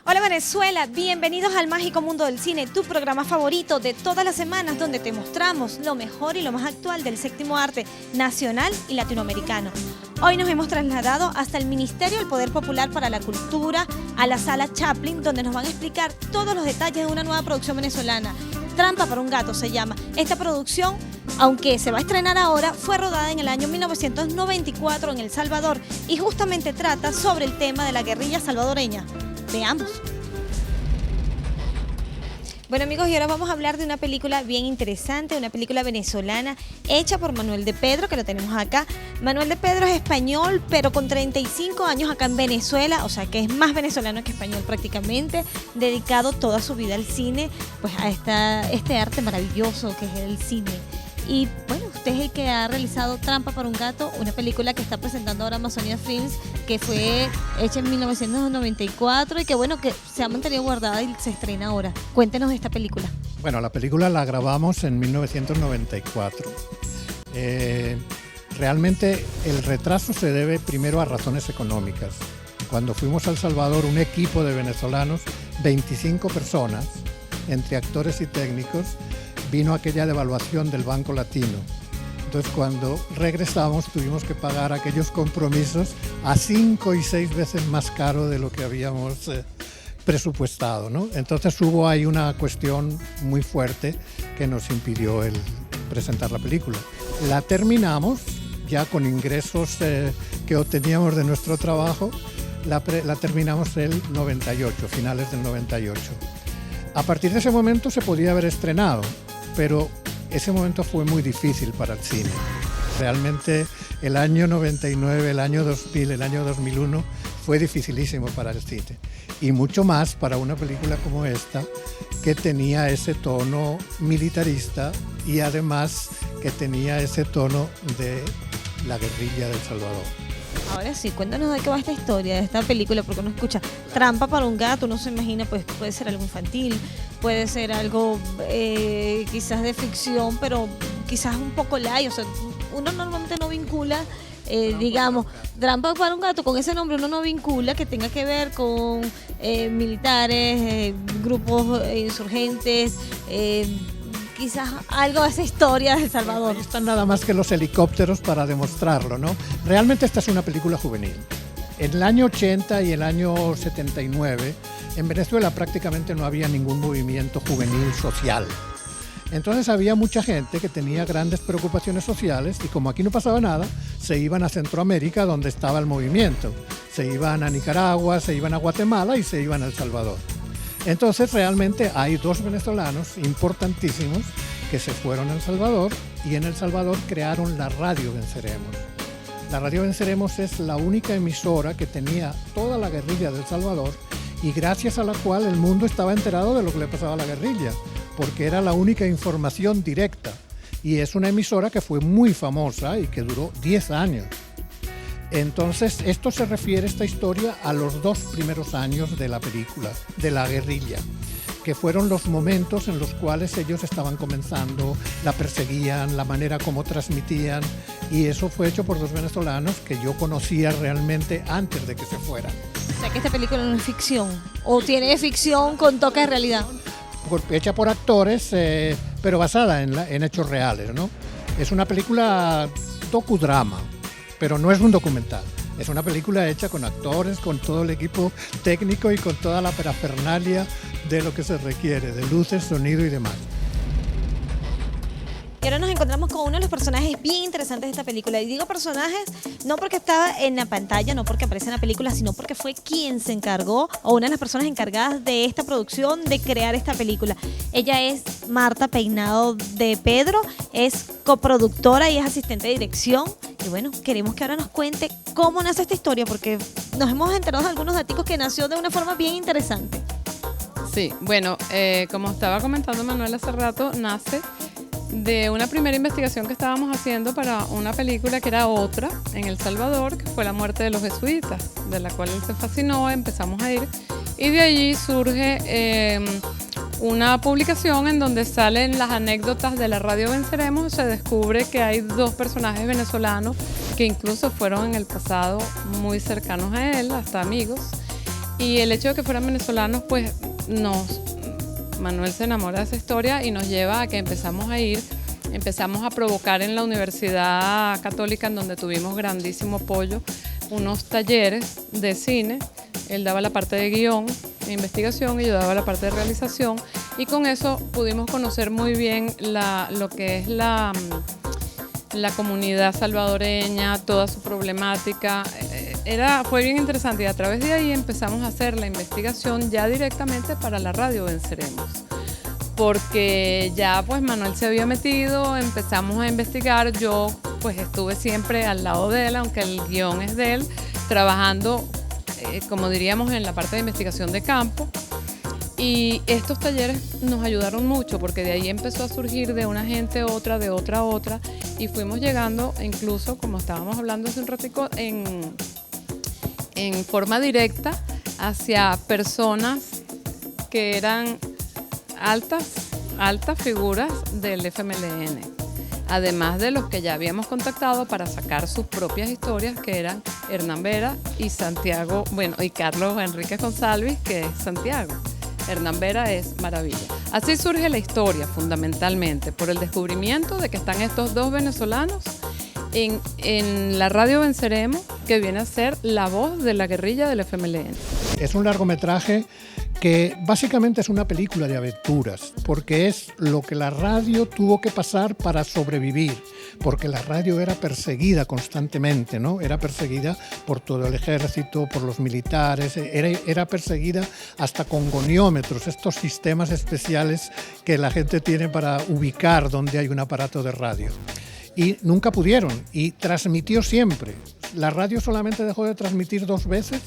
Hola Venezuela, bienvenidos al Mágico Mundo del Cine, tu programa favorito de todas las semanas donde te mostramos lo mejor y lo más actual del séptimo arte nacional y latinoamericano. Hoy nos hemos trasladado hasta el Ministerio del Poder Popular para la Cultura, a la Sala Chaplin, donde nos van a explicar todos los detalles de una nueva producción venezolana. Trampa para un gato se llama. Esta producción, aunque se va a estrenar ahora, fue rodada en el año 1994 en El Salvador y justamente trata sobre el tema de la guerrilla salvadoreña. Veamos. Bueno amigos, y ahora vamos a hablar de una película bien interesante, una película venezolana hecha por Manuel de Pedro, que lo tenemos acá. Manuel de Pedro es español, pero con 35 años acá en Venezuela, o sea que es más venezolano que español prácticamente, dedicado toda su vida al cine, pues a este arte maravilloso que es el cine. Y bueno, usted es el que ha realizado Trampa para un gato, una película que está presentando ahora Amazonia Films, que fue hecha en 1994 y que bueno, que se ha mantenido guardada y se estrena ahora. Cuéntenos de esta película. Bueno, la película la grabamos en 1994. Realmente el retraso se debe primero a razones económicas. Cuando fuimos a El Salvador, un equipo de venezolanos, 25 personas, entre actores y técnicos, vino aquella devaluación del Banco Latino. Entonces cuando regresamos tuvimos que pagar aquellos compromisos a 5 y 6 veces más caro de lo que habíamos presupuestado, ¿no? Entonces hubo ahí una cuestión muy fuerte que nos impidió el presentar la película. La terminamos ya con ingresos que obteníamos de nuestro trabajo, la terminamos el 98, finales del 98. A partir de ese momento se podía haber estrenado, pero ese momento fue muy difícil para el cine. Realmente el año 99, el año 2000, el año 2001 fue dificilísimo para el cine. Y mucho más para una película como esta, que tenía ese tono militarista y además que tenía ese tono de la guerrilla de El Salvador. Ahora sí, cuéntanos de qué va esta historia, de esta película, porque uno escucha Trampa para un gato, uno se imagina, pues puede ser algo infantil, puede ser algo quizás de ficción, pero quizás un poco light, o sea, uno normalmente no vincula, digamos, Trampa para un gato, con ese nombre uno no vincula que tenga que ver con militares, grupos insurgentes, quizás algo de esa historia de El Salvador. Ahí están nada más que los helicópteros para demostrarlo, ¿no? Realmente esta es una película juvenil. En el año 80 y el año 79, en Venezuela prácticamente no había ningún movimiento juvenil social. Entonces había mucha gente que tenía grandes preocupaciones sociales y como aquí no pasaba nada, se iban a Centroamérica donde estaba el movimiento. Se iban a Nicaragua, se iban a Guatemala y se iban a El Salvador. Entonces realmente hay dos venezolanos importantísimos que se fueron a El Salvador y en El Salvador crearon la Radio Venceremos. La Radio Venceremos es la única emisora que tenía toda la guerrilla de El Salvador y gracias a la cual el mundo estaba enterado de lo que le pasaba a la guerrilla, porque era la única información directa y es una emisora que fue muy famosa y que duró 10 años. Entonces, esto se refiere, esta historia, a los 2 primeros años de la película, de la guerrilla, que fueron los momentos en los cuales ellos estaban comenzando, la perseguían, la manera como transmitían, y eso fue hecho por 2 venezolanos que yo conocía realmente antes de que se fueran. O sea que esta película no es ficción, o tiene ficción con toque de realidad. Hecha por actores, pero basada en hechos reales, ¿no? Es una película docudrama, pero no es un documental. Es una película hecha con actores, con todo el equipo técnico y con toda la parafernalia de lo que se requiere, de luces, sonido y demás. Y ahora nos encontramos con uno de los personajes bien interesantes de esta película. Y digo personajes no porque estaba en la pantalla, no porque aparece en la película, sino porque fue quien se encargó, o una de las personas encargadas de esta producción, de crear esta película. Ella es Marta Peinado de Pedro, es coproductora y es asistente de dirección. Y bueno, queremos que ahora nos cuente cómo nace esta historia, porque nos hemos enterado de algunos datos que nació de una forma bien interesante. Sí, bueno, como estaba comentando Manuel hace rato, nace de una primera investigación que estábamos haciendo para una película que era otra en El Salvador, que fue La muerte de los jesuitas, de la cual él se fascinó, empezamos a ir, y de allí surge una publicación en donde salen las anécdotas de la Radio Venceremos. Se descubre que hay 2 personajes venezolanos que incluso fueron en el pasado muy cercanos a él, hasta amigos, Y el hecho de que fueran venezolanos, pues Manuel se enamora de esa historia y nos lleva a que empezamos a provocar en la Universidad Católica, en donde tuvimos grandísimo apoyo, unos talleres de cine. Él daba la parte de guión e investigación y yo daba la parte de realización, y con eso pudimos conocer muy bien lo que es la comunidad salvadoreña, toda su problemática. Fue bien interesante, y a través de ahí empezamos a hacer la investigación ya directamente para la radio Venceremos. Porque ya pues Manuel se había metido, empezamos a investigar, yo pues estuve siempre al lado de él, aunque el guión es de él, trabajando, como diríamos, en la parte de investigación de campo. Y estos talleres nos ayudaron mucho, porque de ahí empezó a surgir de una gente otra, de otra a otra, y fuimos llegando, incluso, como estábamos hablando hace un ratico, en forma directa hacia personas que eran altas figuras del FMLN, además de los que ya habíamos contactado para sacar sus propias historias, que eran Hernán Vera y Santiago, y Carlos Enríquez González, que es Santiago. Hernán Vera es maravilla. Así surge la historia, fundamentalmente, por el descubrimiento de que están estos dos venezolanos en la radio Venceremos, que viene a ser la voz de la guerrilla del FMLN. Es un largometraje que básicamente es una película de aventuras, porque es lo que la radio tuvo que pasar para sobrevivir, porque la radio era perseguida constantemente, ¿no? Era perseguida por todo el ejército, por los militares, era perseguida hasta con goniómetros, estos sistemas especiales que la gente tiene para ubicar donde hay un aparato de radio. Y nunca pudieron, y transmitió siempre. La radio solamente dejó de transmitir 2 veces,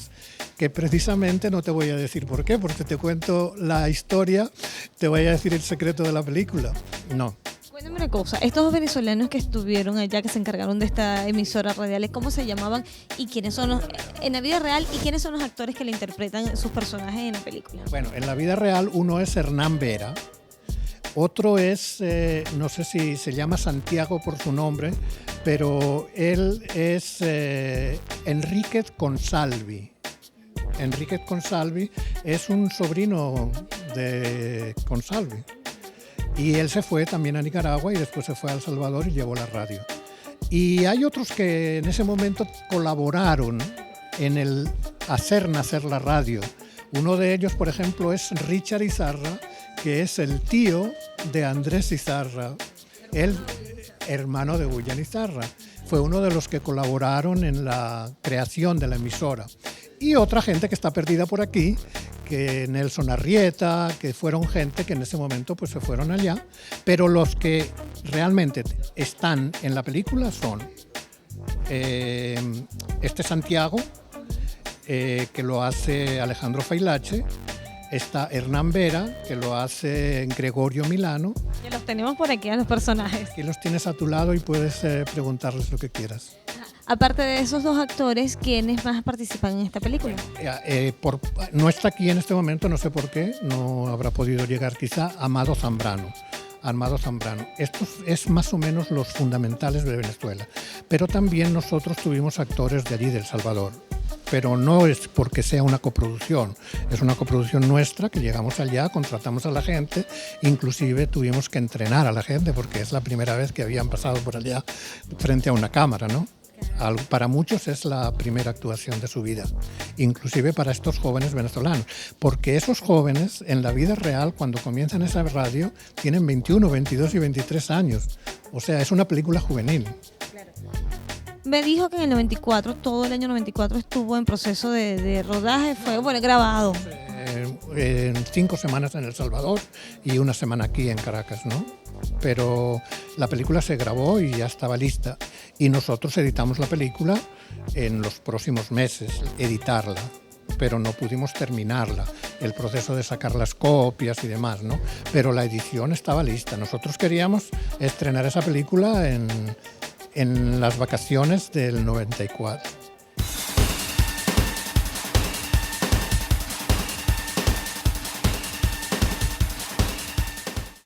que precisamente no te voy a decir por qué, porque te cuento la historia, te voy a decir el secreto de la película. No. Cuéntame una cosa, estos dos venezolanos que estuvieron allá, que se encargaron de esta emisora radial, ¿cómo se llamaban y quiénes son en la vida real, y quiénes son los actores que le interpretan sus personajes en la película? Bueno, en la vida real uno es Hernán Vera, otro es, no sé si se llama Santiago por su nombre, pero él es Enríquez Consalvi. Enríquez Consalvi es un sobrino de Consalvi. Y él se fue también a Nicaragua y después se fue a El Salvador y llevó la radio. Y hay otros que en ese momento colaboraron en el hacer nacer la radio. Uno de ellos, por ejemplo, es Richard Izarra, que es el tío de Andrés Izarra, el hermano de William Izarra. Fue uno de los que colaboraron en la creación de la emisora. Y otra gente que está perdida por aquí, que Nelson Arrieta, que fueron gente que en ese momento pues se fueron allá, pero los que realmente están en la película son Santiago, que lo hace Alejandro Failache, está Hernán Vera, que lo hace Gregorio Milano. Que los tenemos por aquí a los personajes. Aquí los tienes a tu lado y puedes preguntarles lo que quieras. Aparte de esos dos actores, ¿quiénes más participan en esta película? No está aquí en este momento, no sé por qué, no habrá podido llegar quizá Amado Zambrano. Estos es más o menos los fundamentales de Venezuela. Pero también nosotros tuvimos actores de allí, de El Salvador. Pero no es porque sea una coproducción, es una coproducción nuestra que llegamos allá, contratamos a la gente, inclusive tuvimos que entrenar a la gente porque es la primera vez que habían pasado por allá frente a una cámara, ¿no? Para muchos es la primera actuación de su vida, inclusive para estos jóvenes venezolanos, porque esos jóvenes en la vida real, cuando comienzan esa radio, tienen 21, 22 y 23 años, o sea, es una película juvenil. Me dijo que en el 94, todo el año 94 estuvo en proceso de rodaje, fue grabado. 5 semanas en El Salvador y 1 semana aquí en Caracas, ¿no? Pero la película se grabó y ya estaba lista. Y nosotros editamos la película en los próximos meses, editarla, pero no pudimos terminarla, el proceso de sacar las copias y demás, ¿no? Pero la edición estaba lista. Nosotros queríamos estrenar esa película en las vacaciones del 94.